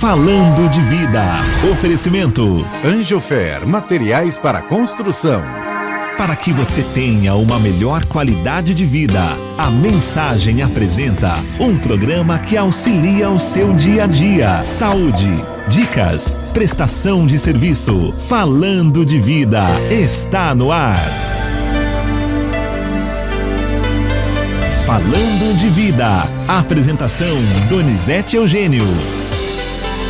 Falando de Vida. Oferecimento Anjofer, materiais para construção. Para que você tenha uma melhor qualidade de vida, a Mensagem apresenta um programa que auxilia o seu dia a dia. Saúde, dicas, prestação de serviço. Falando de Vida está no ar. Falando de Vida. Apresentação Donizete Eugênio.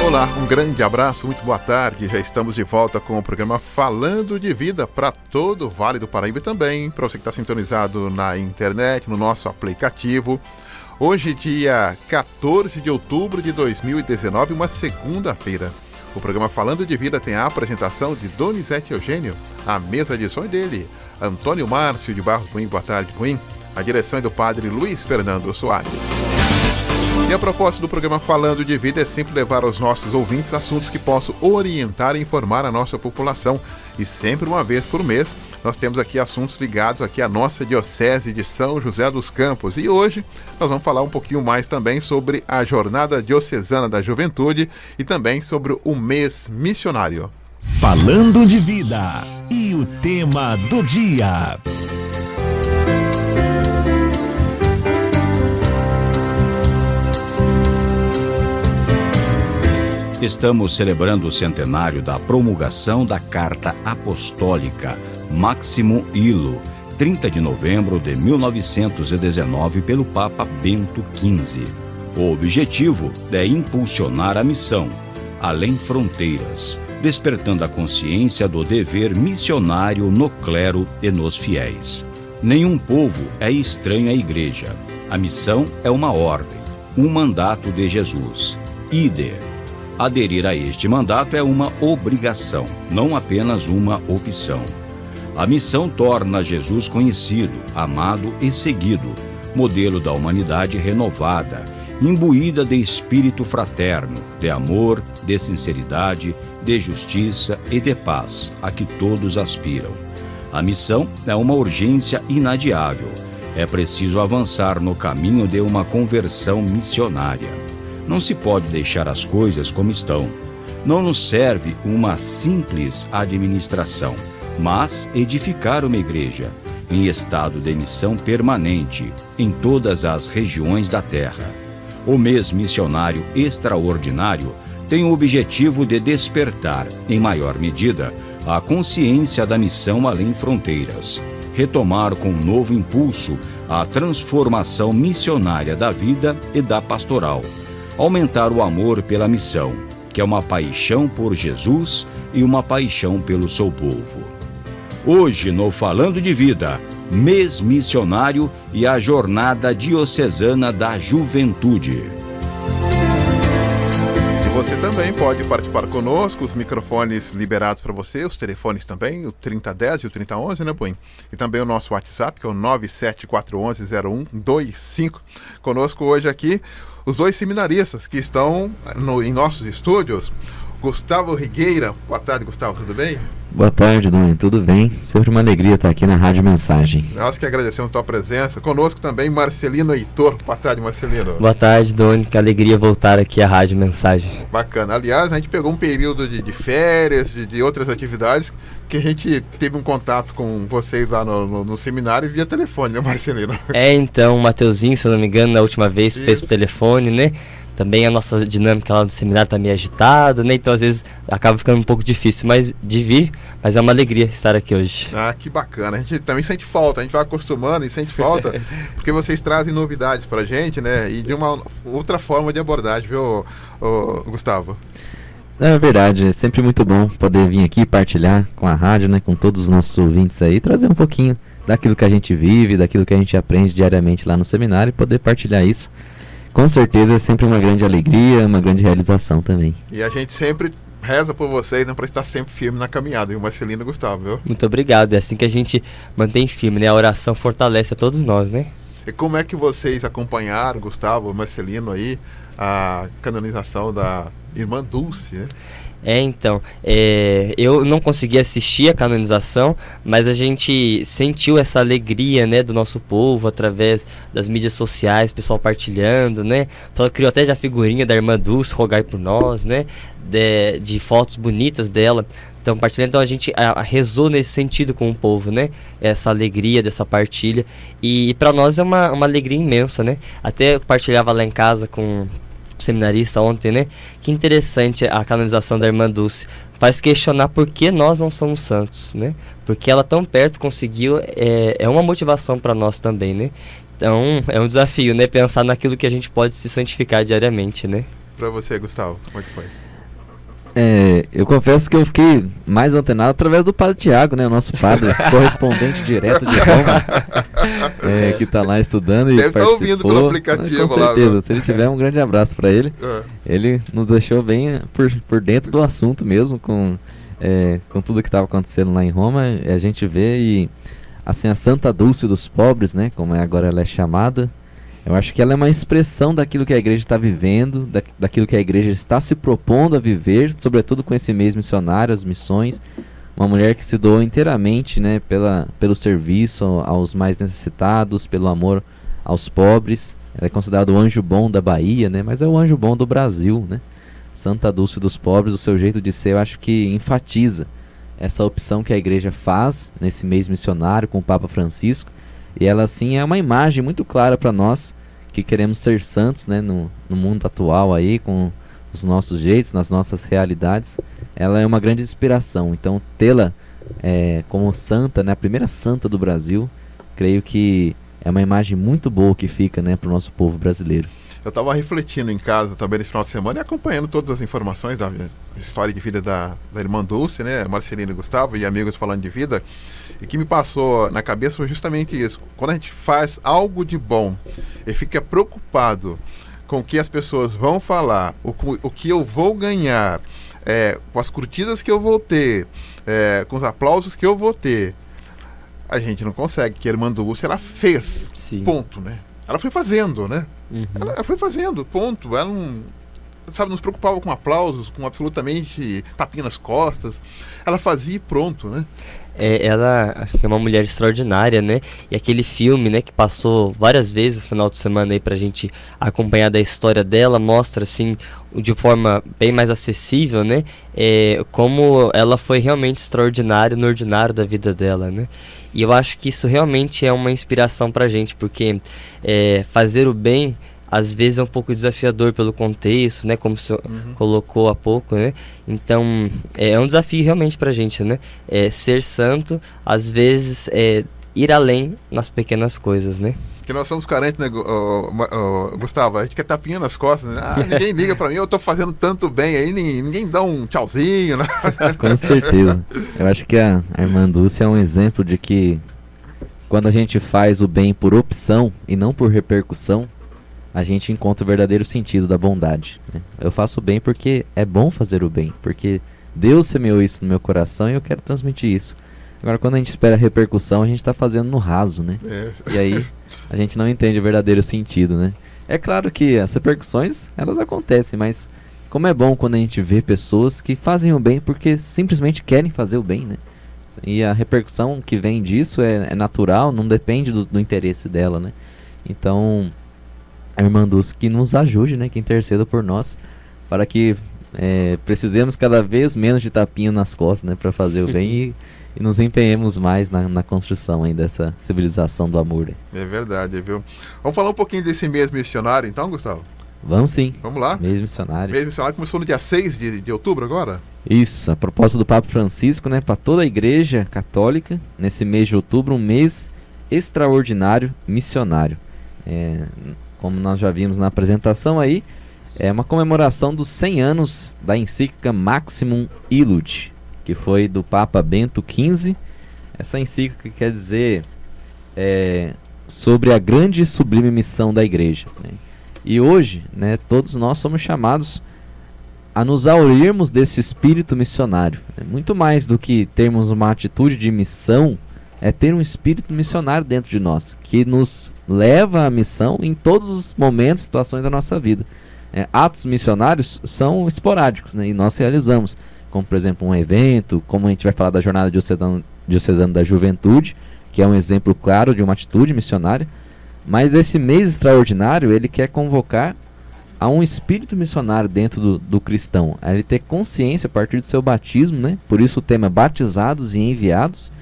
Olá, um grande abraço, muito boa tarde. Já estamos de volta com o programa Falando de Vida para todo o Vale do Paraíba e também para você que está sintonizado na internet, no nosso aplicativo. Hoje, dia 14 de outubro de 2019, uma segunda-feira. O programa Falando de Vida tem a apresentação de Donizete Eugênio, a mesa de som é dele, Antônio Márcio de Barros Buim. Boa tarde, Buim. A direção é do padre Luiz Fernando Soares. E a proposta do programa Falando de Vida é sempre levar aos nossos ouvintes assuntos que possam orientar e informar a nossa população. E sempre uma vez por mês, nós temos aqui assuntos ligados aqui à nossa Diocese de São José dos Campos. E hoje nós vamos falar um pouquinho mais também sobre a Jornada Diocesana da Juventude e também sobre o mês missionário. Falando de Vida. E o tema do dia. Estamos celebrando o centenário da promulgação da Carta Apostólica Maximum Illo, 30 de novembro de 1919, pelo Papa Bento XV. O objetivo é impulsionar a missão, além fronteiras, despertando a consciência do dever missionário no clero e nos fiéis. Nenhum povo é estranho à Igreja. A missão é uma ordem, um mandato de Jesus. Ide. Aderir a este mandato é uma obrigação, não apenas uma opção. A missão torna Jesus conhecido, amado e seguido, modelo da humanidade renovada, imbuída de espírito fraterno, de amor, de sinceridade, de justiça e de paz, a que todos aspiram. A missão é uma urgência inadiável. É preciso avançar no caminho de uma conversão missionária. Não se pode deixar as coisas como estão. Não nos serve uma simples administração, mas edificar uma igreja em estado de missão permanente em todas as regiões da terra. O mês missionário extraordinário tem o objetivo de despertar, em maior medida, a consciência da missão além fronteiras, retomar com um novo impulso a transformação missionária da vida e da pastoral, aumentar o amor pela missão, que é uma paixão por Jesus e uma paixão pelo seu povo. Hoje, no Falando de Vida, mês missionário e a Jornada Diocesana da Juventude. E você também pode participar conosco, os microfones liberados para você, os telefones também, o 3010 e o 3011, né, Buim? E também o nosso WhatsApp, que é o 974110125. Conosco hoje aqui, os dois seminaristas que estão em nossos estúdios. Gustavo Rigueira. Boa tarde, Gustavo, tudo bem? Boa tarde, Doni, tudo bem? Sempre uma alegria estar aqui na Rádio Mensagem. Nós que agradecemos a tua presença. Conosco também Marcelino Heitor. Boa tarde, Marcelino. Boa tarde, Doni, que alegria voltar aqui à Rádio Mensagem. Bacana. Aliás, a gente pegou um período de férias, de outras atividades, que a gente teve um contato com vocês lá no seminário via telefone, né, Marcelino? Então, o Mateuzinho, se eu não me engano, na última vez fez por telefone, né? Também a nossa dinâmica lá no seminário está meio agitada, né? Então, às vezes, acaba ficando um pouco difícil de vir, mas é uma alegria estar aqui hoje. Ah, que bacana. A gente também sente falta, a gente vai acostumando e sente falta, porque vocês trazem novidades pra gente, né? E de uma outra forma de abordagem, viu, Gustavo? É verdade, é sempre muito bom poder vir aqui partilhar com a rádio, né? Com todos os nossos ouvintes aí, trazer um pouquinho daquilo que a gente vive, daquilo que a gente aprende diariamente lá no seminário e poder partilhar isso. Com certeza é sempre uma grande alegria, uma grande realização também. E a gente sempre reza por vocês, né, para estar sempre firme na caminhada. E o Marcelino e o Gustavo, viu? Muito obrigado, é assim que a gente mantém firme, né? A oração fortalece a todos nós, né? E como é que vocês acompanharam, Gustavo, Marcelino aí, a canonização da Irmã Dulce, né? Então, eu não consegui assistir a canonização, mas a gente sentiu essa alegria, né, do nosso povo através das mídias sociais, pessoal partilhando, né, ela criou até já a figurinha da Irmã Dulce, rogai por nós, né, de fotos bonitas dela, então partilhando, então a gente rezou nesse sentido com o povo, né, essa alegria dessa partilha, e para nós é uma alegria imensa, né, até eu partilhava lá em casa com seminarista ontem, né? Que interessante a canonização da Irmã Dulce. Faz questionar por que nós não somos santos, né? Porque ela tão perto conseguiu, é uma motivação para nós também, né? Então, é um desafio, né? Pensar naquilo que a gente pode se santificar diariamente, né? Para você, Gustavo, como é que foi? Eu confesso que eu fiquei mais antenado através do Padre Tiago, né? O nosso padre correspondente direto de Roma, que está lá estudando e deve participou. estar ouvindo pelo aplicativo com lá. certeza, Viu? se ele tiver, um grande abraço para ele. Ele nos deixou bem por dentro do assunto mesmo, com tudo que estava acontecendo lá em Roma. A gente vê e, assim, a Santa Dulce dos pobres, né? Como agora ela é chamada, eu acho que ela é uma expressão daquilo que a igreja está vivendo, daquilo que a igreja está se propondo a viver, sobretudo com esse mês missionário, as missões. Uma mulher que se doou inteiramente, né, pelo serviço aos mais necessitados, pelo amor aos pobres. Ela é considerada o anjo bom da Bahia, né, mas é o anjo bom do Brasil, né? Santa Dulce dos pobres, o seu jeito de ser, eu acho que enfatiza essa opção que a igreja faz nesse mês missionário com o Papa Francisco. E ela, assim, é uma imagem muito clara para nós que queremos ser santos, né, no mundo atual aí, com os nossos jeitos, nas nossas realidades. Ela é uma grande inspiração. Então, tê-la como santa, né, a primeira santa do Brasil, creio que é uma imagem muito boa que fica, né, para o nosso povo brasileiro. Eu estava refletindo em casa também nesse final de semana e acompanhando todas as informações da história de vida da Irmã Dulce, né, Marcelino e Gustavo, e amigos falando de vida. E que me passou na cabeça foi justamente isso. Quando a gente faz algo de bom e fica preocupado com o que as pessoas vão falar, o que eu vou ganhar, com as curtidas que eu vou ter, com os aplausos que eu vou ter, a gente não consegue. Que a Irmã Dulce, ela fez. Sim. Ponto, né? Ela foi fazendo, né? Uhum. Ela foi fazendo, ponto. Ela não se preocupava com aplausos, com absolutamente tapinha nas costas. Ela fazia e pronto, né? Ela, acho que é uma mulher extraordinária, né? E aquele filme, né, que passou várias vezes no final de semana aí pra gente acompanhar da história dela, mostra, assim, de forma bem mais acessível, né? Como ela foi realmente extraordinária no ordinário da vida dela, né? E eu acho que isso realmente é uma inspiração pra gente, porque fazer o bem às vezes é um pouco desafiador pelo contexto, né? Como o senhor colocou há pouco, né? Então, é um desafio realmente pra gente, né? Ser santo, às vezes, ir além nas pequenas coisas, né? Porque nós somos carentes, né, Gustavo? A gente quer tapinha nas costas, né? Ninguém liga pra mim, eu tô fazendo tanto bem aí, ninguém dá um tchauzinho, né? Com certeza. Eu acho que a Irmã Dulce é um exemplo de que quando a gente faz o bem por opção e não por repercussão, a gente encontra o verdadeiro sentido da bondade, né? Eu faço o bem porque é bom fazer o bem, porque Deus semeou isso no meu coração e eu quero transmitir isso. Agora, quando a gente espera a repercussão, a gente está fazendo no raso, né? E aí a gente não entende o verdadeiro sentido, né? É claro que as repercussões, elas acontecem, mas como é bom quando a gente vê pessoas que fazem o bem porque simplesmente querem fazer o bem, né? E a repercussão que vem disso é natural, não depende do interesse dela, né? Então, a Irmã Dulce que nos ajude, né, que interceda por nós, para que precisemos cada vez menos de tapinha nas costas, né, para fazer o bem e nos empenhemos mais na construção aí dessa civilização do amor. Né? É verdade, viu? Vamos falar um pouquinho desse mês missionário então, Gustavo? Vamos sim. Vamos lá? Mês missionário. Mês missionário começou no dia 6 de outubro agora? Isso, a proposta do Papa Francisco, né, para toda a Igreja Católica, nesse mês de outubro, um mês extraordinário missionário. Como nós já vimos na apresentação aí, é uma comemoração dos 100 anos da encíclica Maximum Illud, que foi do Papa Bento XV. Essa encíclica quer dizer sobre a grande e sublime missão da Igreja, né? E hoje, né, todos nós somos chamados a nos aurirmos desse espírito missionário. Muito mais do que termos uma atitude de missão, é ter um espírito missionário dentro de nós, que nos leva à missão em todos os momentos, situações da nossa vida. atos missionários são esporádicos, né? E nós realizamos, como por exemplo um evento, como a gente vai falar da Jornada Diocesana da Juventude, que é um exemplo claro de uma atitude missionária. Mas esse mês extraordinário, ele quer convocar a um espírito missionário dentro do cristão, a ele ter consciência a partir do seu batismo, né? Por isso o tema é batizados e enviados,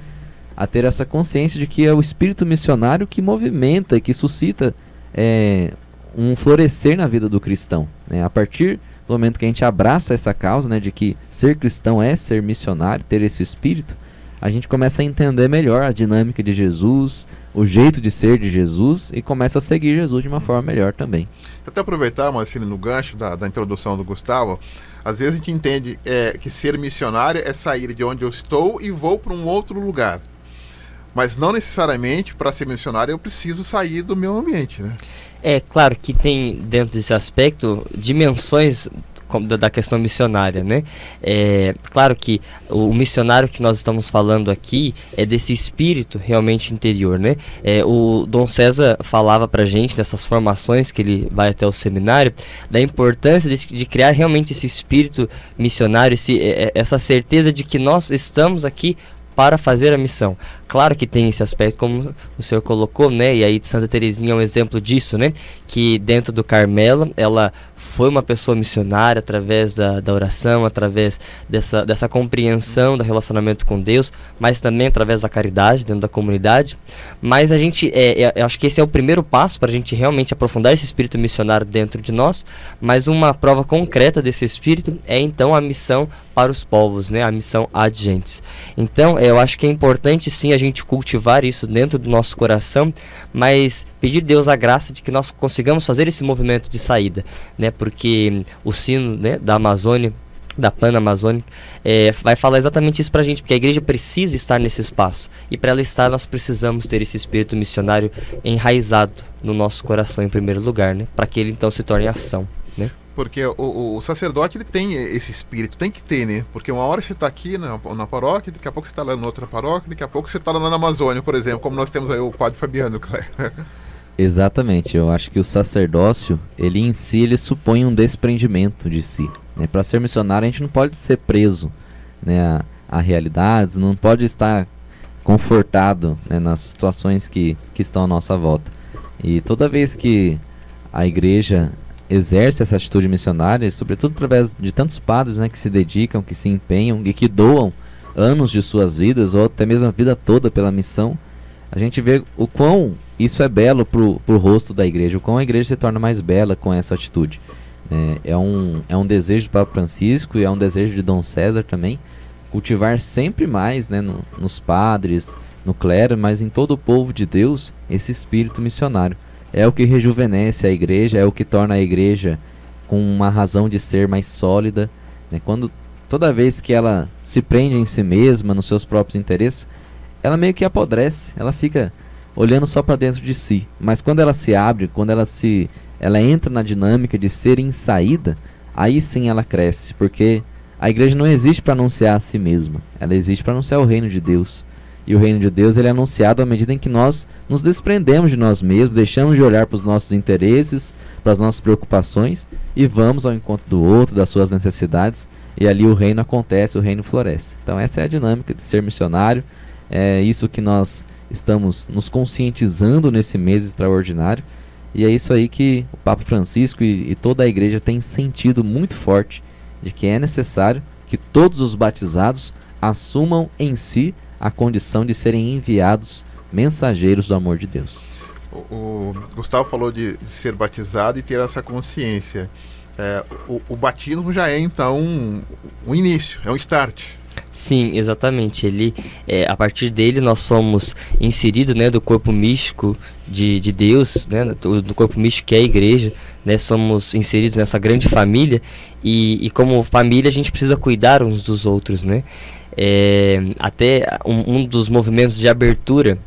a ter essa consciência de que é o espírito missionário que movimenta, que suscita um florescer na vida do cristão, né? A partir do momento que a gente abraça essa causa, né, de que ser cristão é ser missionário, ter esse espírito, a gente começa a entender melhor a dinâmica de Jesus, o jeito de ser de Jesus, e começa a seguir Jesus de uma forma melhor também. Até aproveitar, Marcelo, no gancho da introdução do Gustavo, às vezes a gente entende que ser missionário é sair de onde eu estou e vou para um outro lugar. Mas não necessariamente, para ser missionário, eu preciso sair do meu ambiente, né? É claro que tem dentro desse aspecto dimensões da questão missionária, né? Claro que o missionário que nós estamos falando aqui é desse espírito realmente interior, né? O Dom César falava pra gente dessas formações que ele vai até o seminário, da importância de criar realmente esse espírito missionário, essa certeza de que nós estamos aqui para fazer a missão. Claro que tem esse aspecto, como o senhor colocou, né? E aí de Santa Teresinha é um exemplo disso, né? Que dentro do Carmelo, ela foi uma pessoa missionária através da oração, através dessa compreensão do relacionamento com Deus, mas também através da caridade dentro da comunidade. Mas a gente, eu acho que esse é o primeiro passo para a gente realmente aprofundar esse espírito missionário dentro de nós, mas uma prova concreta desse espírito é então a missão para os povos, né? A missão ad gentes. Então, eu acho que é importante sim a gente cultivar isso dentro do nosso coração, mas pedir a Deus a graça de que nós consigamos fazer esse movimento de saída, né? Porque o sino, né, da Amazônia, da Pan-Amazônica, vai falar exatamente isso pra gente, porque a igreja precisa estar nesse espaço, e para ela estar nós precisamos ter esse espírito missionário enraizado no nosso coração em primeiro lugar, né? Para que ele então se torne ação, né? Porque o sacerdote, ele tem esse espírito, tem que ter, né? Porque uma hora você está aqui na paróquia, daqui a pouco você está lá em outra paróquia, daqui a pouco você está lá na Amazônia, por exemplo, como nós temos aí o padre Fabiano. Exatamente, eu acho que o sacerdócio, ele em si, ele supõe um desprendimento de si, né? Para ser missionário a gente não pode ser preso, né, a realidades, não pode estar confortado, né, nas situações que estão à nossa volta. E toda vez que a igreja exerce essa atitude missionária, sobretudo através de tantos padres, né, que se dedicam, que se empenham e que doam anos de suas vidas, ou até mesmo a vida toda pela missão, a gente vê o quão isso é belo pro rosto da igreja, o quão a igreja se torna mais bela com essa atitude. É um desejo do Papa Francisco e é um desejo de Dom César também, cultivar sempre mais, né, nos padres, no clero, mas em todo o povo de Deus, esse espírito missionário. É o que rejuvenesce a igreja, é o que torna a igreja com uma razão de ser mais sólida, né? Toda vez que ela se prende em si mesma, nos seus próprios interesses, ela meio que apodrece, ela fica olhando só para dentro de si. Mas quando ela se abre, quando ela entra na dinâmica de ser em saída, aí sim ela cresce, porque a igreja não existe para anunciar a si mesma, ela existe para anunciar o reino de Deus. E o reino de Deus, ele é anunciado à medida em que nós nos desprendemos de nós mesmos, deixamos de olhar para os nossos interesses, para as nossas preocupações e vamos ao encontro do outro, das suas necessidades, e ali o reino acontece, o reino floresce. Então essa é a dinâmica de ser missionário, é isso que nós estamos nos conscientizando nesse mês extraordinário, e é isso aí que o Papa Francisco e toda a igreja tem sentido muito forte, de que é necessário que todos os batizados assumam em si a condição de serem enviados mensageiros do amor de Deus. O Gustavo falou de ser batizado e ter essa consciência. O batismo já é então um início, é um start. Sim, exatamente. A partir dele nós somos inseridos, né, do corpo místico de Deus, né, do corpo místico que é a igreja, né, somos inseridos nessa grande família e como família a gente precisa cuidar uns dos outros, né? Até um dos movimentos de abertura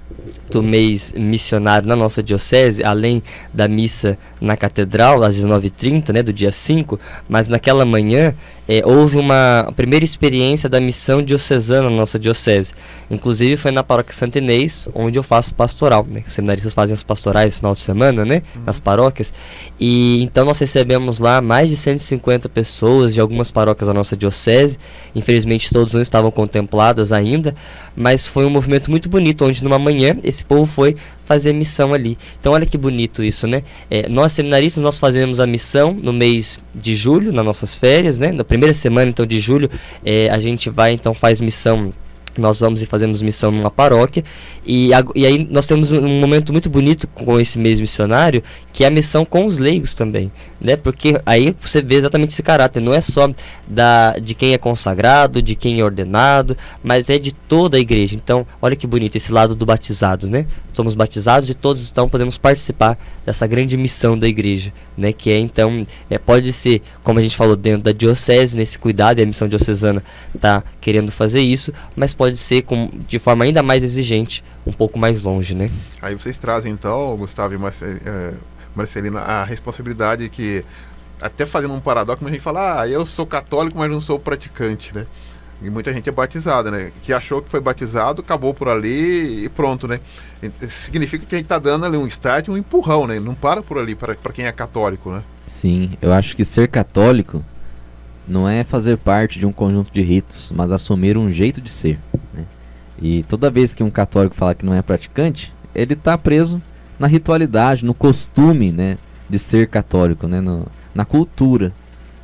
do mês missionário na nossa diocese, além da missa na catedral, às 19h30, né, do dia 5, mas naquela manhã houve uma primeira experiência da missão diocesana na nossa diocese. Inclusive foi na paróquia Santo Inês, onde eu faço pastoral, né? Os seminaristas fazem as pastorais no final de semana, né? Nas paróquias. E então nós recebemos lá mais de 150 pessoas de algumas paróquias da nossa diocese. Infelizmente todos não estavam contempladas ainda, mas foi um movimento muito bonito, onde numa manhã esse povo foi fazer missão ali. Então olha que bonito isso, né? Nós seminaristas, nós fazemos a missão no mês de julho, nas nossas férias, né? Na primeira semana então de julho, a gente vai, então faz missão. Nós vamos e fazemos missão numa paróquia, e aí nós temos um momento muito bonito com esse mês missionário, que é a missão com os leigos também, né? Porque aí você vê exatamente esse caráter, não é só de quem é consagrado, de quem é ordenado, mas é de toda a igreja. Então, olha que bonito esse lado do batizados, né? Somos batizados e todos então podemos participar dessa grande missão da igreja, né? Que é então, pode ser, como a gente falou, dentro da diocese, nesse cuidado, e a missão diocesana está querendo fazer isso, mas pode ser de forma ainda mais exigente, um pouco mais longe, né? Aí vocês trazem então, Gustavo e Marcelina, a responsabilidade que, até fazendo um paradoxo, a gente fala, eu sou católico, mas não sou praticante, né? E muita gente é batizada, né? Que achou que foi batizado, acabou por ali e pronto, né? Significa que a gente está dando ali um start, um empurrão, né? Não para por ali para quem é católico, né? Sim, eu acho que ser católico não é fazer parte de um conjunto de ritos, mas assumir um jeito de ser, né? E toda vez que um católico fala que não é praticante, ele está preso na ritualidade, no costume, né, de ser católico, né, na cultura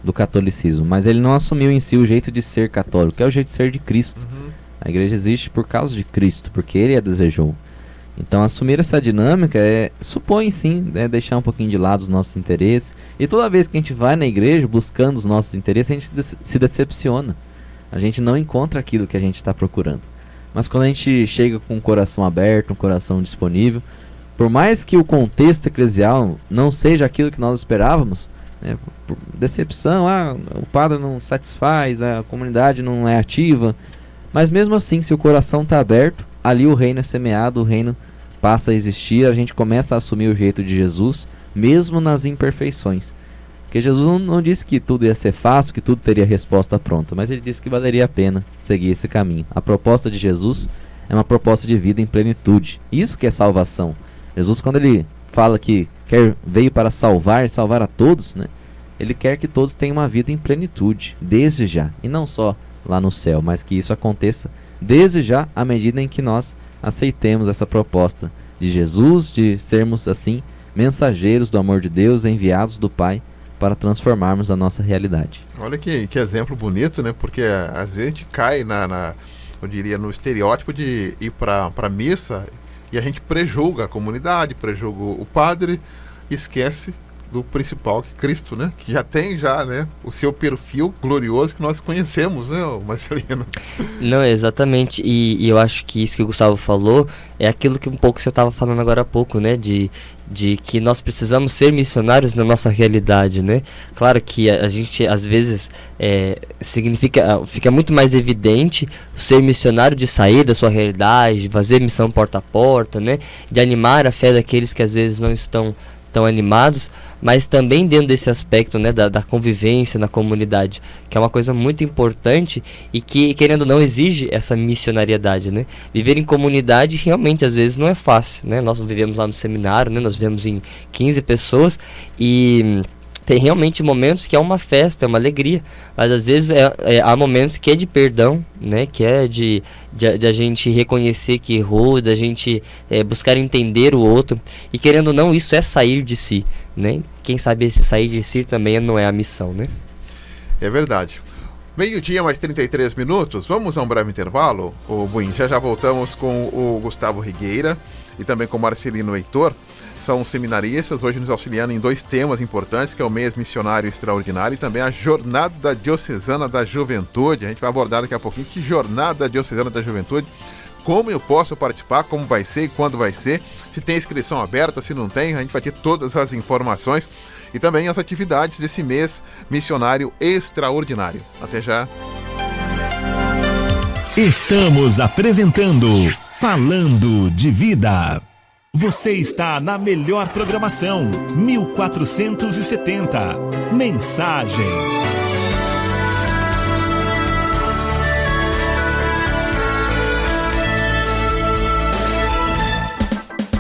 do catolicismo, mas ele não assumiu em si o jeito de ser católico, que é o jeito de ser de Cristo. A igreja existe por causa de Cristo, porque ele a desejou. Então assumir essa dinâmica supõe sim, deixar um pouquinho de lado os nossos interesses, e toda vez que a gente vai na igreja buscando os nossos interesses, a gente se decepciona, a gente não encontra aquilo que a gente está procurando. Mas quando a gente chega com o coração aberto, um coração disponível, por mais que o contexto eclesial não seja aquilo que nós esperávamos, né, por decepção, o padre não satisfaz, a comunidade não é ativa, mas mesmo assim, se o coração está aberto, ali o reino é semeado, o reino passa a existir, a gente começa a assumir o jeito de Jesus, mesmo nas imperfeições. Porque Jesus não disse que tudo ia ser fácil, que tudo teria resposta pronta, mas ele disse que valeria a pena seguir esse caminho. A proposta de Jesus é uma proposta de vida em plenitude. Isso que é salvação. Jesus, quando ele fala que veio para salvar a todos, né? Ele quer que todos tenham uma vida em plenitude, desde já. E não só lá no céu, mas que isso aconteça desde já, à medida em que nós aceitemos essa proposta de Jesus, de sermos assim mensageiros do amor de Deus, enviados do Pai, para transformarmos a nossa realidade. Olha que exemplo bonito, né? Porque às vezes a gente cai eu diria, no estereótipo de ir para missa e a gente prejulga a comunidade, prejulga o padre, e esquece do principal, que é Cristo, né? Que já tem né, o seu perfil glorioso que nós conhecemos, né, Marcelino? Não, exatamente. E eu acho que isso que o Gustavo falou é aquilo que um pouco você estava falando agora há pouco, né? De que nós precisamos ser missionários na nossa realidade, né? Claro que a gente, às vezes, fica muito mais evidente ser missionário de sair da sua realidade, de fazer missão porta a porta, né? De animar a fé daqueles que às vezes não estão tão animados, mas também dentro desse aspecto, né, da convivência na comunidade, que é uma coisa muito importante e que, querendo ou não, exige essa missionariedade, né? Viver em comunidade realmente às vezes não é fácil, né? Nós vivemos lá no seminário, né? Nós vivemos em 15 pessoas e tem realmente momentos que é uma festa, é uma alegria, mas às vezes há momentos que é de perdão, né? Que é de a gente reconhecer que errou, da gente buscar entender o outro, e querendo ou não, isso é sair de si, né? Quem sabe esse sair de si também não é a missão, né? É verdade. 12:00 mais 33 minutos, vamos a um breve intervalo, Buim. Já voltamos com o Gustavo Rigueira e também com o Marcelino Heitor. São seminaristas, hoje nos auxiliando em 2 temas importantes, que é o mês missionário extraordinário e também a Jornada Diocesana da Juventude. A gente vai abordar daqui a pouquinho que Jornada Diocesana da Juventude, como eu posso participar, como vai ser e quando vai ser, se tem inscrição aberta, se não tem, a gente vai ter todas as informações e também as atividades desse mês missionário extraordinário. Até já. Estamos apresentando Falando de Vida. Você está na melhor programação, 1470. Mensagem.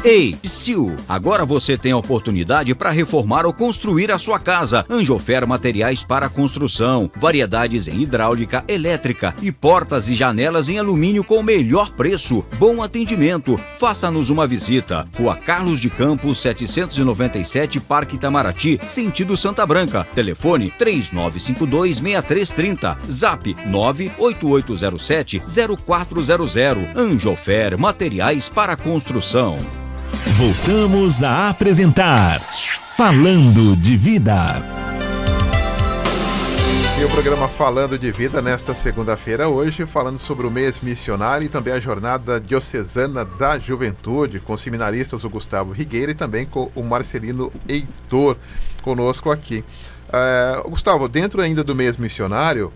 Ei, psiu! Agora você tem a oportunidade para reformar ou construir a sua casa. Anjofer Materiais para Construção. Variedades em hidráulica, elétrica e portas e janelas em alumínio com o melhor preço. Bom atendimento. Faça-nos uma visita. Rua Carlos de Campos, 797, Parque Itamaraty, sentido Santa Branca. Telefone 3952-6330. Zap 98807-0400. Anjofer Materiais para Construção. Voltamos a apresentar Falando de Vida. E o programa Falando de Vida nesta segunda-feira, hoje, falando sobre o mês missionário e também a jornada diocesana da juventude, com os seminaristas o Gustavo Rigueira e também com o Marcelino Heitor conosco aqui. Gustavo, dentro ainda do mês missionário,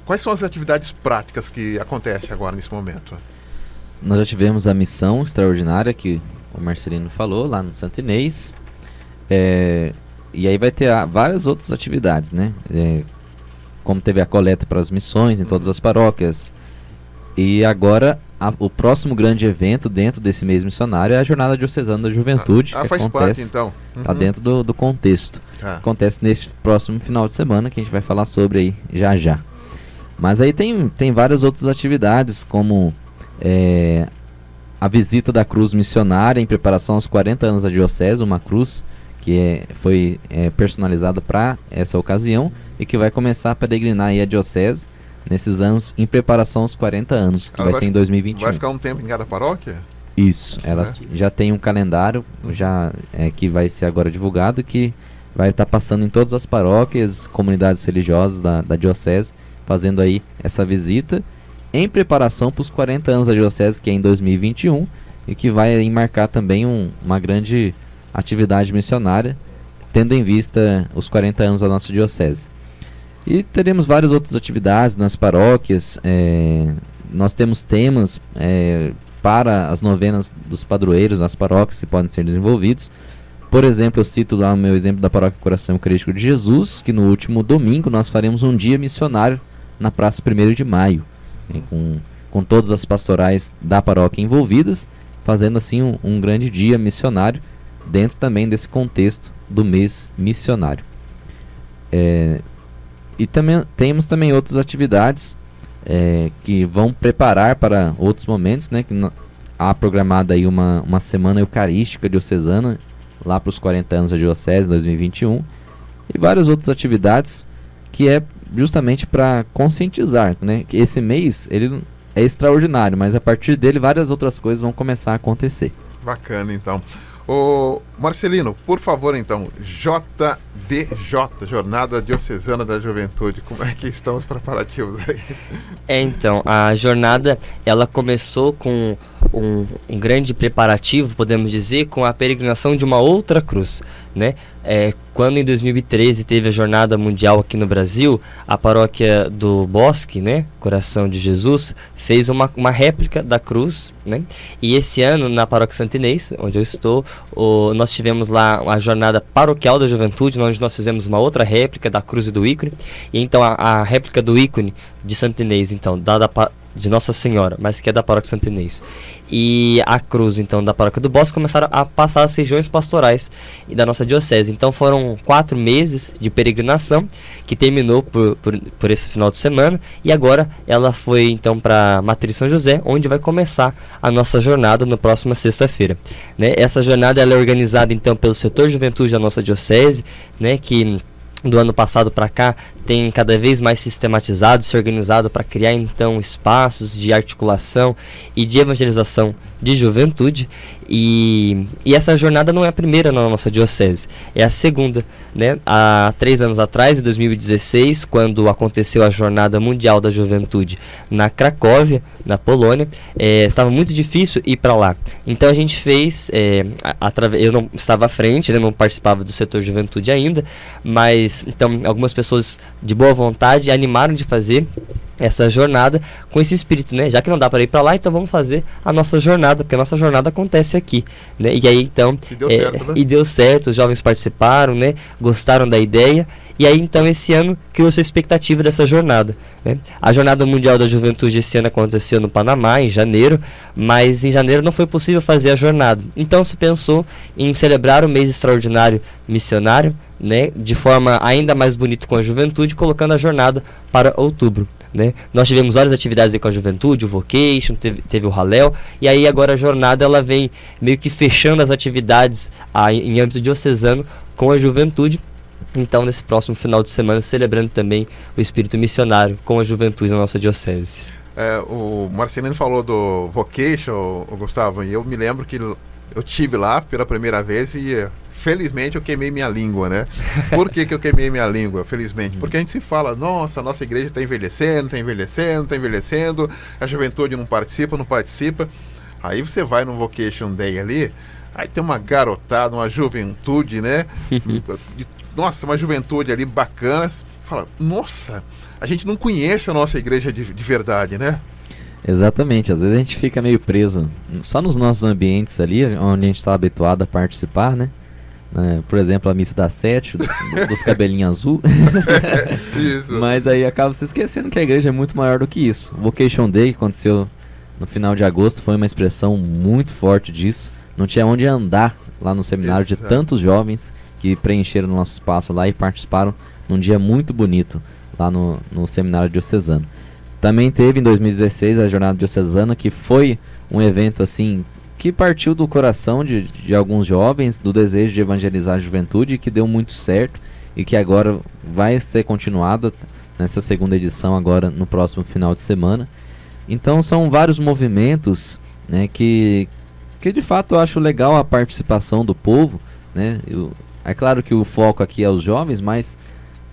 quais são as atividades práticas que acontecem agora nesse momento? Nós já tivemos a missão extraordinária que o Marcelino falou lá no Santo Inês. E aí vai ter várias outras atividades, né? Como teve a coleta para as missões em todas as paróquias. E agora o próximo grande evento dentro desse mês missionário é a Jornada Diocesana da Juventude. Que faz acontece, parte então. Está dentro do contexto. Acontece nesse próximo final de semana, que a gente vai falar sobre aí já. Mas aí tem várias outras atividades, como a visita da cruz missionária em preparação aos 40 anos da diocese, uma cruz que foi personalizada para essa ocasião e que vai começar a peregrinar aí a diocese nesses anos em preparação aos 40 anos, que vai ser em 2021. Vai ficar um tempo em cada paróquia? Isso, ela já tem um calendário que vai ser agora divulgado, que vai estar passando em todas as paróquias, comunidades religiosas da diocese, fazendo aí essa visita em preparação para os 40 anos da diocese, que é em 2021, e que vai marcar também uma grande atividade missionária, tendo em vista os 40 anos da nossa diocese. E teremos várias outras atividades nas paróquias. Nós temos temas para as novenas dos padroeiros nas paróquias que podem ser desenvolvidos. Por exemplo, eu cito lá o meu exemplo da Paróquia Coração Eucarístico de Jesus, que no último domingo nós faremos um dia missionário na Praça 1º de Maio, com todas as pastorais da paróquia envolvidas, fazendo assim um grande dia missionário dentro também desse contexto do mês missionário. E também temos também outras atividades que vão preparar para outros momentos, né? Que há programada aí uma semana eucarística diocesana lá para os 40 anos da diocese 2021, e várias outras atividades que é justamente para conscientizar, né? Que esse mês ele é extraordinário, mas a partir dele várias outras coisas vão começar a acontecer. Bacana, então. Ô Marcelino, por favor, então, JDJ, Jornada Diocesana da Juventude, como é que estão os preparativos aí? Então, a jornada, ela começou com um grande preparativo, podemos dizer, com a peregrinação de uma outra cruz, né? Quando em 2013 teve a Jornada Mundial aqui no Brasil, a paróquia do Bosque, né, Coração de Jesus, fez uma réplica da cruz, né? E esse ano, na paróquia Santo Inês, onde eu estou, nós tivemos lá a Jornada Paroquial da Juventude, onde nós fizemos uma outra réplica da cruz e do ícone. E então a réplica do ícone de Santo Inês, então, de Nossa Senhora, mas que é da paróquia Santo Inês, e a cruz, então, da paróquia do Bosque, começaram a passar as regiões pastorais e da nossa diocese. Então foram 4 meses de peregrinação, que terminou por esse final de semana, e agora ela foi então para Matriz São José, onde vai começar a nossa jornada na próxima sexta-feira, né? Essa jornada ela é organizada então pelo setor juventude da nossa diocese, né, que do ano passado para cá tem cada vez mais sistematizado, se organizado para criar então espaços de articulação e de evangelização de juventude, e essa jornada não é a primeira na nossa diocese, é a segunda, né? Há 3 anos atrás, em 2016, quando aconteceu a Jornada Mundial da Juventude na Cracóvia, na Polônia, estava muito difícil ir para lá, então a gente fez, eu não estava à frente, né, não participava do setor juventude ainda, mas então algumas pessoas de boa vontade animaram de fazer essa jornada com esse espírito, né? Já que não dá para ir para lá, então vamos fazer a nossa jornada, porque a nossa jornada acontece aqui, né? E aí então e deu certo, os jovens participaram, né? Gostaram da ideia. E aí então esse ano criou-se a expectativa dessa jornada, né? A Jornada Mundial da Juventude esse ano aconteceu no Panamá, em janeiro, mas em janeiro não foi possível fazer a jornada. Então se pensou em celebrar o mês extraordinário missionário, né? De forma ainda mais bonita com a juventude, colocando a jornada para outubro, né? Nós tivemos várias atividades aí com a juventude, o Vocation, teve o Halel, e aí agora a jornada ela vem meio que fechando as atividades em âmbito diocesano com a juventude. Então, nesse próximo final de semana, celebrando também o espírito missionário com a juventude na nossa diocese. O Marcelino falou do Vocation, o Gustavo, e eu me lembro que eu tive lá pela primeira vez e felizmente eu queimei minha língua, né? Por que eu queimei minha língua, felizmente? Porque a gente se fala, nossa, a nossa igreja está envelhecendo, a juventude não participa. Aí você vai no Vocation Day ali, aí tem uma garotada, uma juventude, né? Nossa, uma juventude ali bacana. Fala, nossa, a gente não conhece a nossa igreja de verdade, né? Exatamente, às vezes a gente fica meio preso só nos nossos ambientes ali, onde a gente está habituado a participar, né? Por exemplo, a missa das 7, dos cabelinhos azul. Isso. Mas aí acaba se esquecendo que a igreja é muito maior do que isso. O Vocation Day, que aconteceu no final de agosto, foi uma expressão muito forte disso. Não tinha onde andar lá no seminário. Exato. De tantos jovens que preencheram o nosso espaço lá e participaram num dia muito bonito lá no seminário diocesano. Também teve em 2016 a Jornada Diocesana, que foi um evento assim que partiu do coração de alguns jovens, do desejo de evangelizar a juventude, que deu muito certo e que agora vai ser continuado nessa segunda edição agora no próximo final de semana. Então são vários movimentos, né, que de fato eu acho legal a participação do povo, né? É claro que o foco aqui é os jovens, mas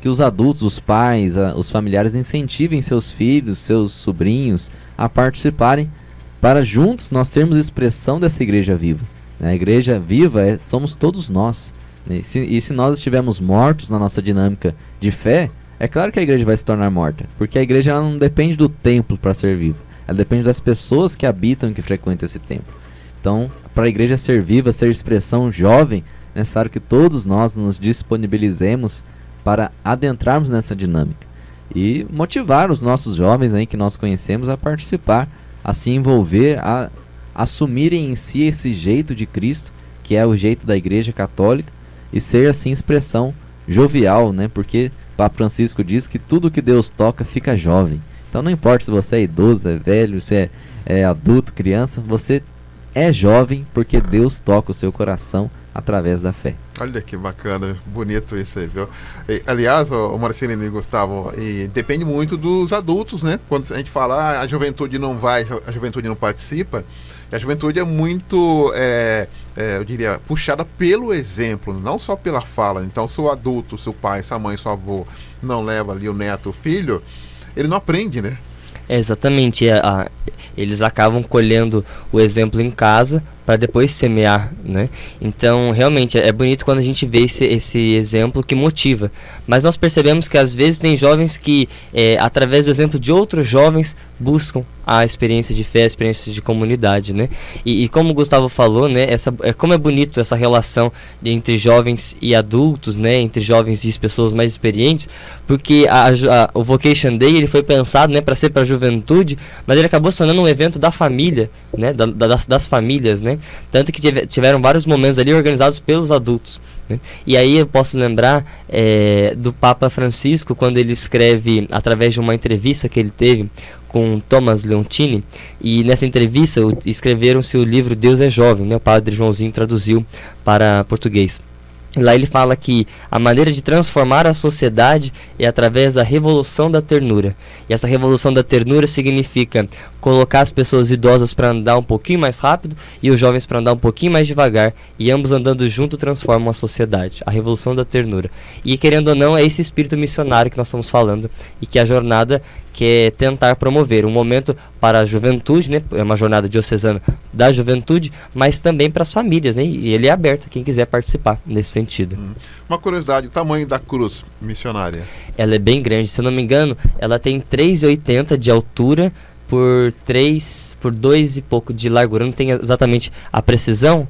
que os adultos, os pais, os familiares incentivem seus filhos, seus sobrinhos a participarem, para juntos nós sermos expressão dessa igreja viva. A igreja viva somos todos nós, né? E se nós estivermos mortos na nossa dinâmica de fé, é claro que a igreja vai se tornar morta, porque a igreja ela não depende do templo para ser viva, ela depende das pessoas que habitam e que frequentam esse templo. Então, para a igreja ser viva, ser expressão jovem, é necessário que todos nós nos disponibilizemos para adentrarmos nessa dinâmica e motivar os nossos jovens aí que nós conhecemos a participar, a se envolver, a assumirem em si esse jeito de Cristo, que é o jeito da Igreja Católica, e ser assim expressão jovial, né? Porque Papa Francisco diz que tudo que Deus toca fica jovem. Então não importa se você é idoso, é velho, se é adulto, criança, você é jovem porque Deus toca o seu coração através da fé. Olha que bacana, bonito isso aí, viu? Aliás, o Marcelino e Gustavo, depende muito dos adultos, né? Quando a gente fala, a juventude não vai, a juventude não participa, a juventude é muito, eu diria, puxada pelo exemplo, não só pela fala. Então, se o adulto, seu pai, sua mãe, seu avô não leva ali o neto, o filho, ele não aprende, né? Exatamente, eles acabam colhendo o exemplo em casa para depois semear, né? Então, realmente, é bonito quando a gente vê esse exemplo que motiva. Mas nós percebemos que às vezes tem jovens que, através do exemplo de outros jovens, buscam a experiência de fé, a experiência de comunidade, né? E como o Gustavo falou, né? Como é bonito essa relação entre jovens e adultos, né? Entre jovens e pessoas mais experientes, porque o Vocation Day ele foi pensado, né, para ser para a juventude, mas ele acabou se tornando um evento da família, né? Das famílias, né? Tanto que tiveram vários momentos ali organizados pelos adultos, né? E aí eu posso lembrar do Papa Francisco, quando ele escreve, através de uma entrevista que ele teve com Thomas Leontini, e nessa entrevista escreveram-se o livro Deus é Jovem, né? O padre Joãozinho traduziu para português. Lá ele fala que a maneira de transformar a sociedade é através da revolução da ternura. E essa revolução da ternura significa colocar as pessoas idosas para andar um pouquinho mais rápido e os jovens para andar um pouquinho mais devagar, e ambos andando junto transformam a sociedade. A revolução da ternura. E querendo ou não, é esse espírito missionário que nós estamos falando, e que a jornada que é tentar promover um momento para a juventude, né? É uma jornada diocesana da juventude, mas também para as famílias, né? E ele é aberto a quem quiser participar nesse sentido. Uma curiosidade, o tamanho da cruz missionária? Ela é bem grande, se eu não me engano, ela tem 3,80 de altura por 2 e pouco de largura. Eu não tenho exatamente a precisão.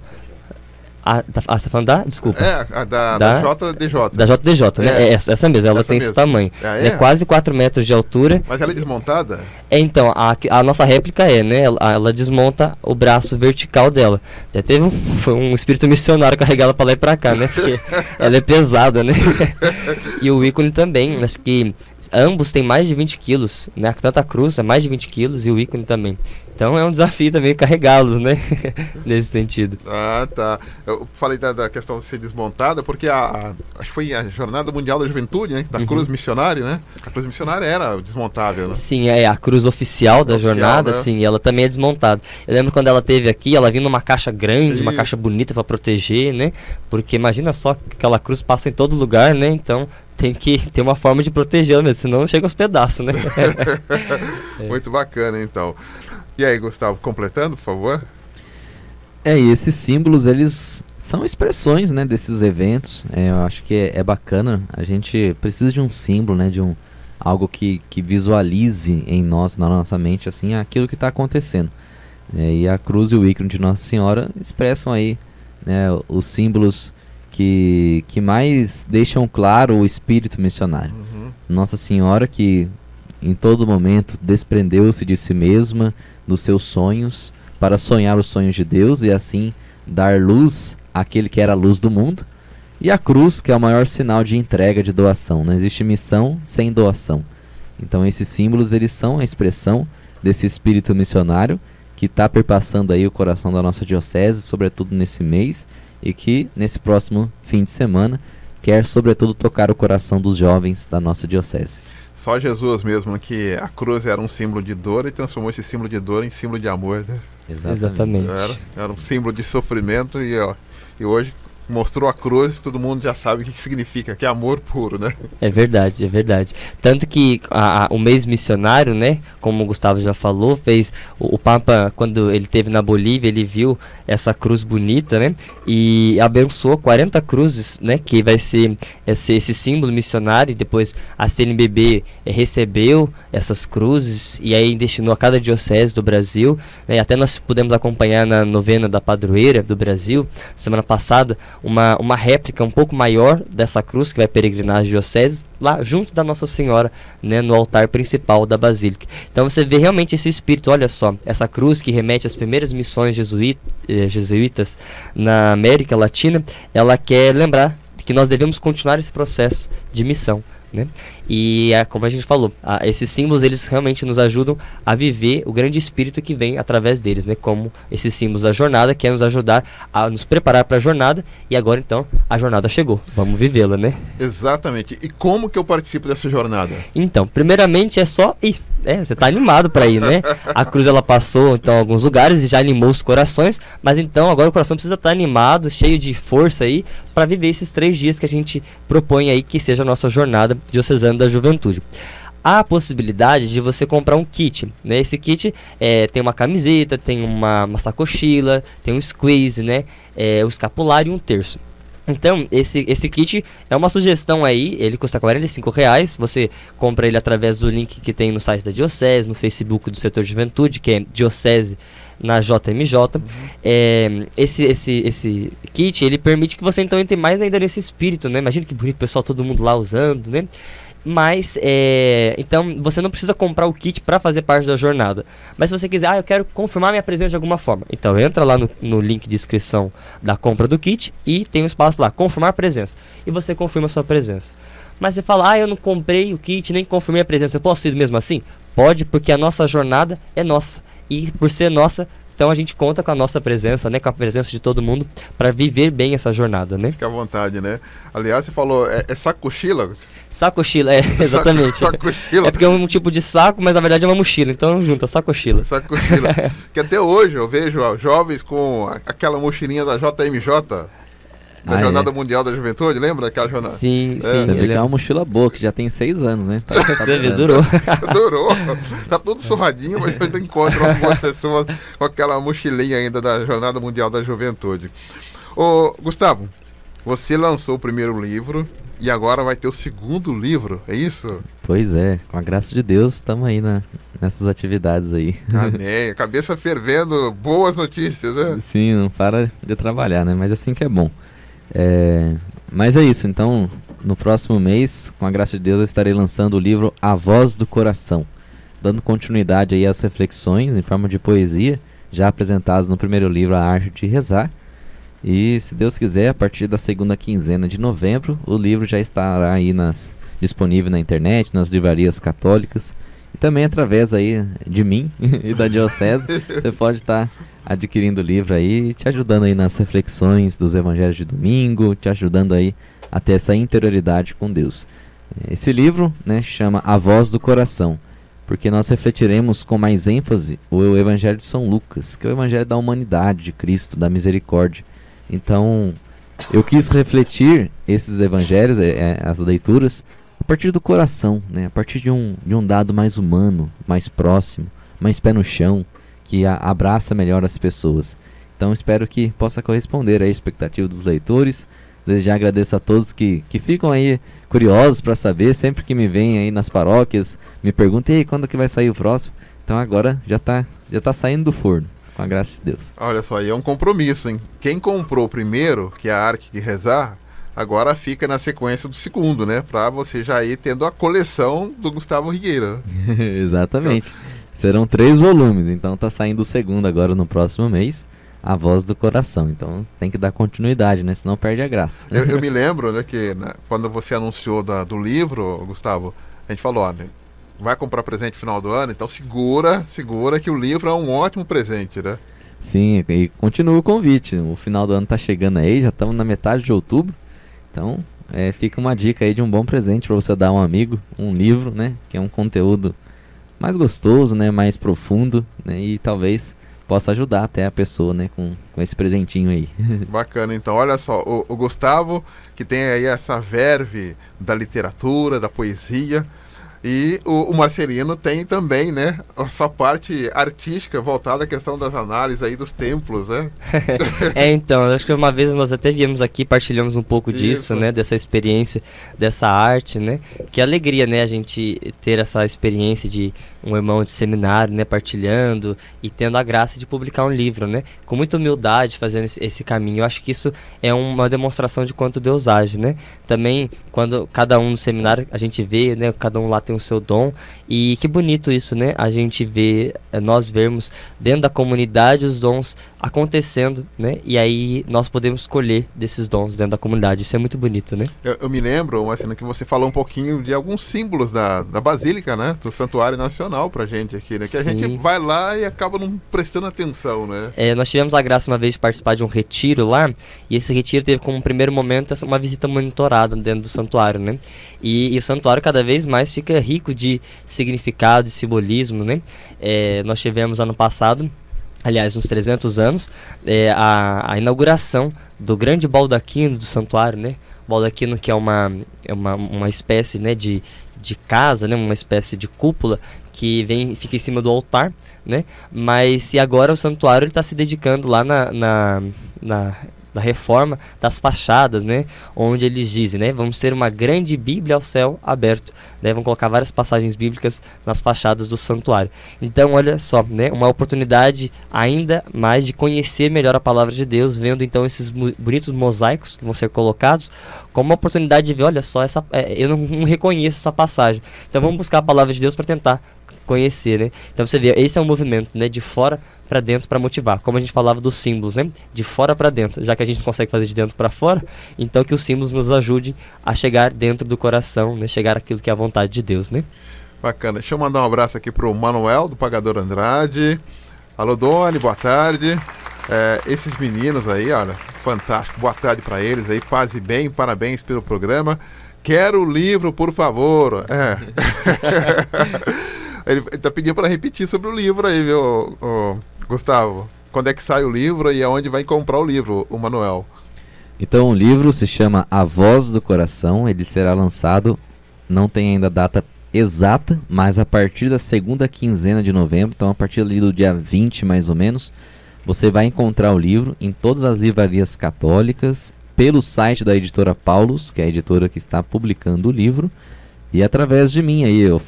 Você tá falando da? Desculpa. Da JDJ. Da JDJ, né? Essa mesmo, ela tem esse tamanho. É quase 4 metros de altura. Mas ela é desmontada? Então, a nossa réplica né? Ela desmonta o braço vertical dela. Até foi um espírito missionário carregar ela pra lá e pra cá, né? Porque ela é pesada, né? E o ícone também, acho que ambos têm mais de 20 quilos, né? Tanto a cruz é mais de 20 quilos e o ícone também. Então é um desafio também carregá-los, né? Nesse sentido. Ah, tá. Eu falei da questão de ser desmontada, porque acho que foi a Jornada Mundial da Juventude, né? Da cruz missionária, né? A cruz missionária era desmontável, né? Sim, é a cruz oficial da jornada, né? Sim, ela também é desmontada. Eu lembro quando ela esteve aqui, ela vinha numa caixa grande, uma caixa bonita para proteger, né? Porque imagina só que aquela cruz passa em todo lugar, né? Então tem que ter uma forma de protegê-la mesmo, senão chega aos pedaços, né? Muito bacana, então. E aí, Gustavo, completando, por favor? E esses símbolos, eles são expressões, né, desses eventos. Eu acho que é bacana. A gente precisa de um símbolo, né, de algo que visualize em nós, na nossa mente, assim, aquilo que está acontecendo. E a cruz e o ícone de Nossa Senhora expressam aí, né, os símbolos que mais deixam claro o espírito missionário. Nossa Senhora, que em todo momento desprendeu-se de si mesma, dos seus sonhos, para sonhar os sonhos de Deus e assim dar luz àquele que era a luz do mundo. E a cruz, que é o maior sinal de entrega, de doação. Não existe missão sem doação. Então esses símbolos, eles são a expressão desse espírito missionário que está perpassando aí o coração da nossa diocese, sobretudo nesse mês, e que nesse próximo fim de semana quer sobretudo tocar o coração dos jovens da nossa diocese. Só Jesus mesmo, que a cruz era um símbolo de dor e transformou esse símbolo de dor em símbolo de amor, né? Exatamente. Era um símbolo de sofrimento e hoje mostrou a cruz, todo mundo já sabe o que significa, que é amor puro, né? É verdade, é verdade. Tanto que o mês missionário, né, como o Gustavo já falou, fez o Papa, quando ele esteve na Bolívia, ele viu essa cruz bonita, né, e abençoou 40 cruzes, né, que vai ser esse símbolo missionário, e depois a CNBB recebeu essas cruzes, e aí destinou a cada diocese do Brasil, né, e até nós pudemos acompanhar na novena da Padroeira do Brasil, semana passada, uma réplica um pouco maior dessa cruz que vai peregrinar as dioceses, lá junto da Nossa Senhora, né, no altar principal da Basílica. Então você vê realmente esse espírito, olha só, essa cruz que remete às primeiras missões jesuítas na América Latina, ela quer lembrar que nós devemos continuar esse processo de missão, né? E como a gente falou, esses símbolos, eles realmente nos ajudam a viver o grande espírito que vem através deles, né? Como esses símbolos da jornada, que é nos ajudar a nos preparar para a jornada, e agora então a jornada chegou, vamos vivê-la, né? Exatamente. E como que eu participo dessa jornada? Então, primeiramente é só ir. Você tá animado para ir, né? A cruz, ela passou então em alguns lugares e já animou os corações, mas então agora o coração precisa estar animado, cheio de força aí, para viver esses 3 dias que a gente propõe aí que seja a nossa jornada diocesana da juventude. Há a possibilidade de você comprar um kit, né? Esse kit tem uma camiseta, tem uma sacochila, tem um squeeze, né? O escapulário e um terço. Então, esse kit é uma sugestão aí, ele custa R$45, você compra ele através do link que tem no site da Diocese, no Facebook do setor de juventude, que é Diocese na JMJ. Esse kit, ele permite que você então entre mais ainda nesse espírito, né? Imagina que bonito, pessoal, todo mundo lá usando, né? Mas, então, você não precisa comprar o kit para fazer parte da jornada. Mas se você quiser, eu quero confirmar minha presença de alguma forma. Então, entra lá no link de inscrição da compra do kit e tem um espaço lá, confirmar presença. E você confirma a sua presença. Mas você fala, eu não comprei o kit, nem confirmei a presença. Eu posso ir mesmo assim? Pode, porque a nossa jornada é nossa. E por ser nossa, então a gente conta com a nossa presença, né, com a presença de todo mundo para viver bem essa jornada, né? Fica à vontade, né? Aliás, você falou, sacochila? Sacochila, exatamente. Sacochila. É porque é um tipo de saco, mas na verdade é uma mochila, então junta, sacochila. Sacochila. Que até hoje eu vejo jovens com aquela mochilinha da JMJ. Da Jornada Mundial da Juventude, lembra daquela jornada? Sim. Você vê que é uma mochila boa, que já tem 6 anos, né? Você vê, durou. Durou. Tá tudo surradinho, mas eu encontro algumas pessoas com aquela mochilinha ainda da Jornada Mundial da Juventude. Ô, Gustavo, você lançou o primeiro livro e agora vai ter o segundo livro, é isso? Pois é, com a graça de Deus, estamos aí nessas atividades aí. Amém. Cabeça fervendo, boas notícias, né? Sim, não para de trabalhar, né? Mas assim que é bom. Mas é isso, então, no próximo mês, com a graça de Deus, eu estarei lançando o livro A Voz do Coração, dando continuidade aí às reflexões em forma de poesia, já apresentadas no primeiro livro, A Arte de Rezar. E, se Deus quiser, a partir da segunda quinzena de novembro, o livro já estará aí disponível na internet, nas livrarias católicas, e também através aí de mim e da Diocese. Você pode estar adquirindo o livro aí, te ajudando aí nas reflexões dos evangelhos de domingo, te ajudando aí a ter essa interioridade com Deus. Esse livro, né, chama A Voz do Coração, porque nós refletiremos com mais ênfase o evangelho de São Lucas, que é o evangelho da humanidade, de Cristo, da misericórdia. Então, eu quis refletir esses evangelhos, as leituras, a partir do coração, né? A partir de um dado mais humano, mais próximo, mais pé no chão, que abraça melhor as pessoas. Então, espero que possa corresponder à expectativa dos leitores. Desde já agradeço a todos que ficam aí curiosos para saber, sempre que me vêm aí nas paróquias, me perguntam, e aí, quando que vai sair o próximo? Então, agora já tá saindo do forno. Com a graça de Deus. Olha só, aí é um compromisso, hein? Quem comprou o primeiro, que é a Arte de Rezar, agora fica na sequência do segundo, né? Pra você já ir tendo a coleção do Gustavo Rigueira. Exatamente. Serão 3 volumes, então tá saindo o segundo agora no próximo mês, A Voz do Coração. Então tem que dar continuidade, né? Senão perde a graça. Eu me lembro, né, que quando você anunciou do livro, Gustavo, a gente falou, olha, vai comprar presente no final do ano, então segura que o livro é um ótimo presente, né? Sim, e continua o convite. O final do ano tá chegando aí, já estamos na metade de outubro. Então, fica uma dica aí de um bom presente para você dar a um amigo, um livro, né? Que é um conteúdo mais gostoso, né? Mais profundo, né? E talvez possa ajudar até a pessoa, né? Com esse presentinho aí. Bacana, então, olha só, o Gustavo, que tem aí essa verve da literatura, da poesia. E o Marcelino tem também, né, a sua parte artística voltada à questão das análises aí dos templos, né? Então, acho que uma vez nós até viemos aqui, partilhamos um pouco disso, né, dessa experiência, dessa arte, né? Que alegria, né, a gente ter essa experiência de um irmão de seminário, né, partilhando e tendo a graça de publicar um livro, né? Com muita humildade, fazendo esse caminho. Eu acho que isso é uma demonstração de quanto Deus age, né? Também, quando cada um no seminário, a gente vê, né, cada um lá tem o seu dom, e que bonito isso, né? A gente vê, nós vermos dentro da comunidade os dons acontecendo, né? E aí nós podemos escolher desses dons dentro da comunidade. Isso é muito bonito, né? Eu me lembro, Marcelo, que você falou um pouquinho de alguns símbolos da Basílica, né? Do Santuário Nacional pra gente aqui, né? Que a gente vai lá e acaba não prestando atenção, né? Nós tivemos a graça uma vez de participar de um retiro lá, e esse retiro teve como primeiro momento uma visita monitorada dentro do santuário, né? E o santuário cada vez mais fica rico de significado e simbolismo, né? Nós tivemos ano passado, aliás, uns 300 anos, a inauguração do grande baldaquino do santuário, né? Baldaquino que é uma espécie, né, de casa, né? Uma espécie de cúpula que fica em cima do altar, né? Mas e agora o santuário está se dedicando lá da reforma das fachadas, né, onde eles dizem, né, vamos ter uma grande Bíblia ao céu aberto, né, vão colocar várias passagens bíblicas nas fachadas do santuário. Então, olha só, né, uma oportunidade ainda mais de conhecer melhor a palavra de Deus, vendo então esses bonitos mosaicos que vão ser colocados, como uma oportunidade de ver, olha só, eu não reconheço essa passagem, então vamos buscar a palavra de Deus para tentar conhecer, né? Então você vê, esse é um movimento, né, de fora para dentro para motivar, como a gente falava dos símbolos, né, de fora para dentro, já que a gente não consegue fazer de dentro para fora, então que os símbolos nos ajudem a chegar dentro do coração, né, chegar àquilo que é a vontade de Deus, né? Bacana, deixa eu mandar um abraço aqui pro Manuel, do Pagador Andrade. Alô, Doni, boa tarde. Esses meninos aí, olha, fantástico, boa tarde para eles aí, paz e bem, parabéns pelo programa. Quero o livro, por favor. Ele tá pedindo para repetir sobre o livro aí, viu, Gustavo? Quando é que sai o livro e aonde vai comprar o livro, o Manuel? Então o livro se chama A Voz do Coração, ele será lançado, não tem ainda data exata, mas a partir da segunda quinzena de novembro, então a partir ali do dia 20 mais ou menos, você vai encontrar o livro em todas as livrarias católicas, pelo site da editora Paulus, que é a editora que está publicando o livro, e através de mim aí, eu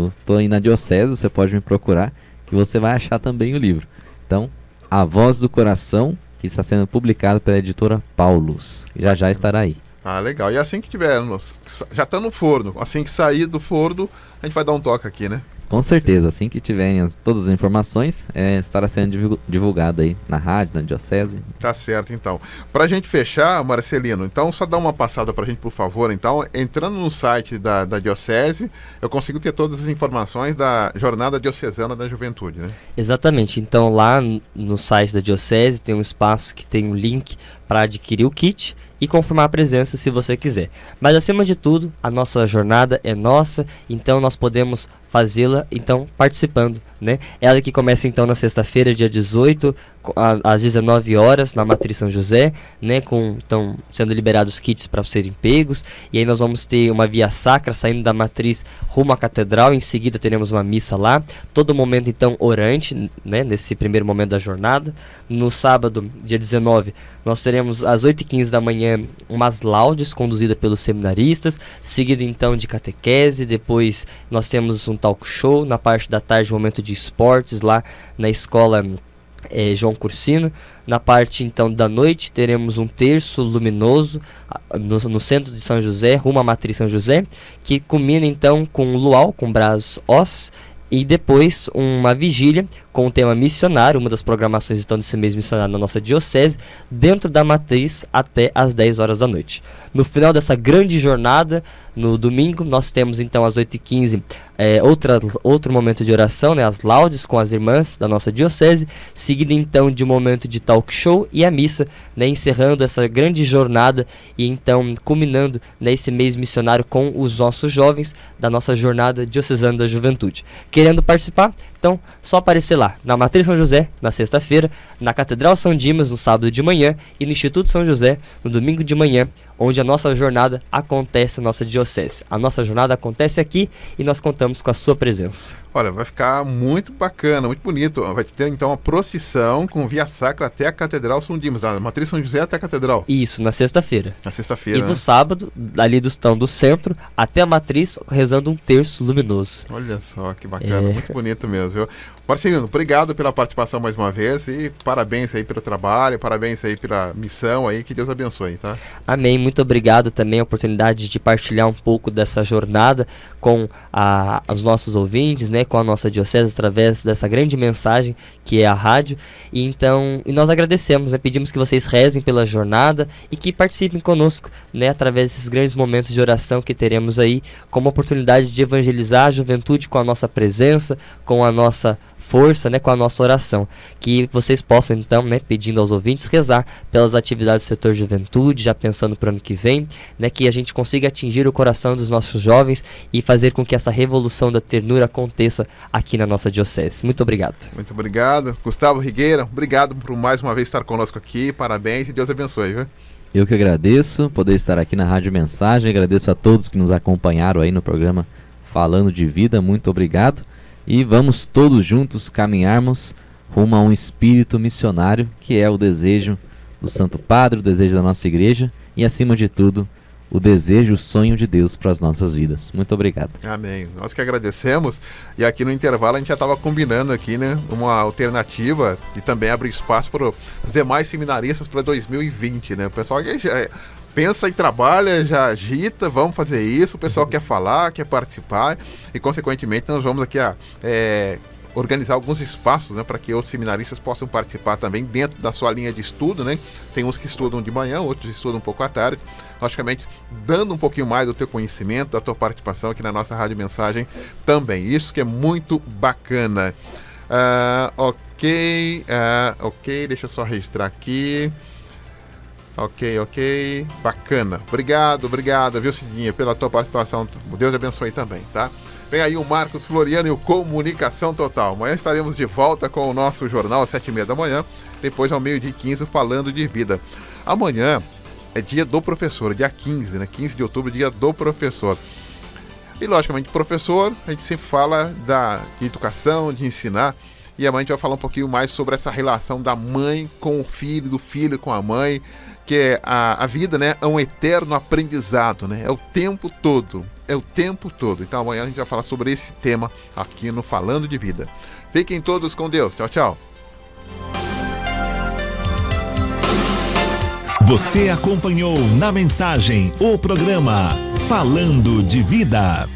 estou aí na Diocese, você pode me procurar, que você vai achar também o livro. Então, A Voz do Coração, que está sendo publicado pela editora Paulus, já estará aí. Ah, legal. E assim que tiver, já está no forno, assim que sair do forno, a gente vai dar um toque aqui, né? Com certeza, assim que tiverem todas as informações, estará sendo divulgado aí na rádio, na Diocese. Tá certo, então. Pra gente fechar, Marcelino, então só dá uma passada pra gente, por favor. Então, entrando no site da Diocese, eu consigo ter todas as informações da Jornada Diocesana da Juventude, né? Exatamente. Então, lá no site da Diocese tem um espaço que tem um link para adquirir o kit e confirmar a presença se você quiser. Mas acima de tudo, a nossa jornada é nossa, então nós podemos fazê-la então participando, né? Ela que começa então na sexta-feira, dia 18, às 19 horas, na Matriz São José, né? Então sendo liberados kits para serem pegos, e aí nós vamos ter uma via sacra saindo da Matriz rumo à Catedral, em seguida teremos uma missa lá, todo momento então orante, né? Nesse primeiro momento da jornada. No sábado, dia 19, nós teremos às 8h15 da manhã umas laudes conduzidas pelos seminaristas, seguido então de catequese, depois nós temos um talk show, na parte da tarde momento de esportes lá na escola João Cursino. Na parte então da noite teremos um terço luminoso no centro de São José, rumo à Matriz São José, que culmina então com um luau, com brás os, e depois uma vigília com o tema missionário, uma das programações então desse mês missionário na nossa diocese, dentro da matriz até às 10 horas da noite. No final dessa grande jornada, no domingo, nós temos então às 8h15 outro momento de oração, né, as laudes com as irmãs da nossa diocese, seguido então de um momento de talk show e a missa, né, encerrando essa grande jornada e então culminando nesse mês missionário com os nossos jovens da nossa jornada diocesana da juventude. Querendo participar? Então, só aparecer lá, na Matriz São José, na sexta-feira, na Catedral São Dimas, no sábado de manhã, e no Instituto São José, no domingo de manhã, onde a nossa jornada acontece na nossa diocese. A nossa jornada acontece aqui e nós contamos com a sua presença. Olha, vai ficar muito bacana, muito bonito. Vai ter então uma procissão com via sacra até a Catedral São Dimas, da Matriz São José até a Catedral. Isso, na sexta-feira. Na sexta-feira, E no sábado, ali do centro, até a Matriz, rezando um terço luminoso. Olha só, que bacana, muito bonito mesmo, viu? Marcelino, obrigado pela participação mais uma vez e parabéns aí pelo trabalho, parabéns aí pela missão aí, que Deus abençoe, tá? Amém, muito obrigado também a oportunidade de partilhar um pouco dessa jornada com os nossos ouvintes, né, com a nossa diocese através dessa grande mensagem que é a rádio. E nós agradecemos, né, pedimos que vocês rezem pela jornada e que participem conosco, né, através desses grandes momentos de oração que teremos aí, como oportunidade de evangelizar a juventude com a nossa presença, com a nossa força, né, com a nossa oração, que vocês possam então, né, pedindo aos ouvintes, rezar pelas atividades do setor juventude, já pensando para o ano que vem, né, que a gente consiga atingir o coração dos nossos jovens e fazer com que essa revolução da ternura aconteça aqui na nossa diocese. Muito obrigado. Muito obrigado. Gustavo Rigueira, obrigado por mais uma vez estar conosco aqui, parabéns e Deus abençoe, viu? Eu que agradeço poder estar aqui na Rádio Mensagem, agradeço a todos que nos acompanharam aí no programa Falando de Vida, muito obrigado. E vamos todos juntos caminharmos rumo a um espírito missionário, que é o desejo do Santo Padre, o desejo da nossa igreja e, acima de tudo, o desejo, o sonho de Deus para as nossas vidas. Muito obrigado. Amém. Nós que agradecemos. E aqui no intervalo a gente já estava combinando aqui, né, uma alternativa e também abrir espaço para os demais seminaristas para 2020, né? O pessoal já pensa e trabalha, já agita, vamos fazer isso, o pessoal quer falar, quer participar e, consequentemente, nós vamos aqui organizar alguns espaços, né, para que outros seminaristas possam participar também dentro da sua linha de estudo, né? Tem uns que estudam de manhã, outros estudam um pouco à tarde, logicamente dando um pouquinho mais do teu conhecimento, da tua participação aqui na nossa Rádio Mensagem também. Isso que é muito bacana. Ok, deixa eu só registrar aqui. Ok, bacana. Obrigado, viu, Cidinha, pela tua participação. Deus abençoe também, tá? Vem aí o Marcos Floriano e o Comunicação Total. Amanhã estaremos de volta com o nosso jornal às 7h30 da manhã, depois ao 12h15 Falando de Vida. Amanhã é dia do professor, dia 15, né? 15 de outubro, dia do professor. E logicamente, professor, a gente sempre fala de educação, de ensinar. E amanhã a gente vai falar um pouquinho mais sobre essa relação da mãe com o filho, do filho com a mãe, que a vida, né, é um eterno aprendizado, né? É o tempo todo, Então amanhã a gente vai falar sobre esse tema aqui no Falando de Vida. Fiquem todos com Deus. Tchau, tchau. Você acompanhou na mensagem o programa Falando de Vida.